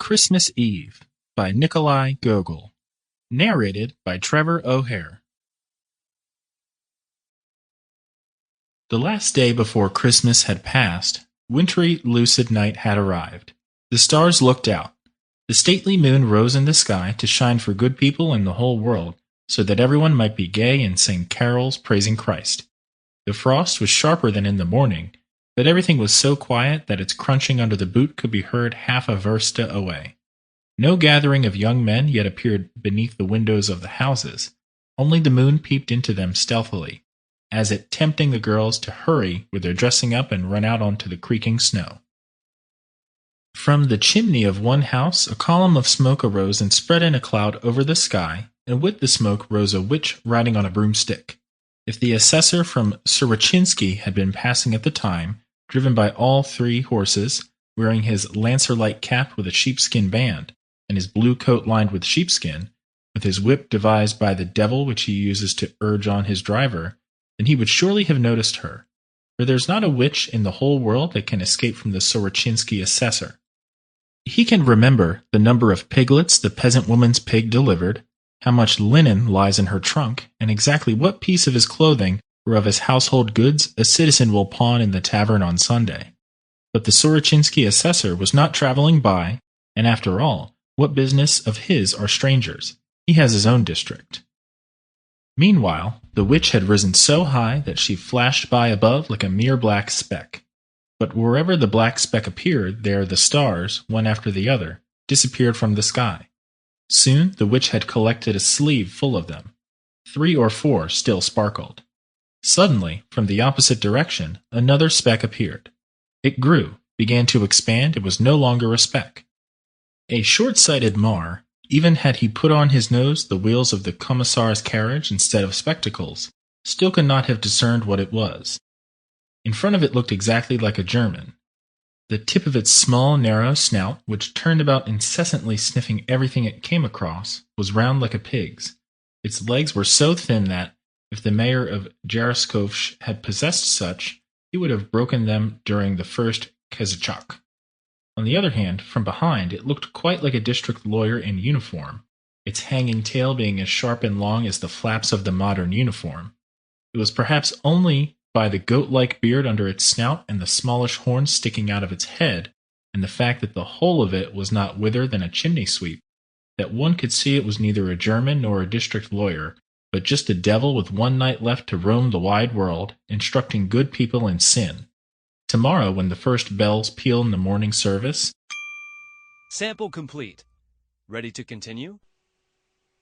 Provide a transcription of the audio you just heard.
Christmas Eve by Nikolai Gogol. Narrated by Trevor O'Hare. The last day before Christmas had passed, wintry, lucid night had arrived. The stars looked out. The stately moon rose in the sky to shine for good people in the whole world, so that everyone might be gay and sing carols praising Christ. The frost was sharper than in the morning, but everything was so quiet that its crunching under the boot could be heard half a versta away. No gathering of young men yet appeared beneath the windows of the houses. Only the moon peeped into them stealthily, as it tempting the girls to hurry with their dressing up and run out onto the creaking snow. From the chimney of one house a column of smoke arose and spread in a cloud over the sky, and with the smoke rose a witch riding on a broomstick. If the assessor from Sorochinsky had been passing at the time, driven by all 3 horses, wearing his lancer-like cap with a sheepskin band, and his blue coat lined with sheepskin, with his whip devised by the devil which he uses to urge on his driver, then he would surely have noticed her, for there's not a witch in the whole world that can escape from the Sorochinsky assessor. He can remember the number of piglets the peasant woman's pig delivered, how much linen lies in her trunk, and exactly what piece of his clothing or of his household goods a citizen will pawn in the tavern on Sunday. But the Sorochinsky assessor was not traveling by, and after all, what business of his are strangers? He has his own district. Meanwhile, the witch had risen so high that she flashed by above like a mere black speck. But wherever the black speck appeared, there the stars, one after the other, disappeared from the sky. Soon the witch had collected a sleeve full of them. 3 or 4 still sparkled. Suddenly, from the opposite direction, another speck appeared. It grew, began to expand, it was no longer a speck. A short-sighted Mar, even had he put on his nose the wheels of the commissar's carriage instead of spectacles, still could not have discerned what it was. In front of it looked exactly like a German. The tip of its small, narrow snout, which turned about incessantly sniffing everything it came across, was round like a pig's. Its legs were so thin that, if the mayor of Jaroskovsk had possessed such, he would have broken them during the first Kazachok. On the other hand, from behind, it looked quite like a district lawyer in uniform, its hanging tail being as sharp and long as the flaps of the modern uniform. It was perhaps only by the goat-like beard under its snout and the smallish horns sticking out of its head, and the fact that the whole of it was not wither than a chimney-sweep, that one could see it was neither a German nor a district lawyer, but just a devil with one night left to roam the wide world, instructing good people in sin. Tomorrow, when the first bells peal in the morning service. Sample complete. Ready to continue?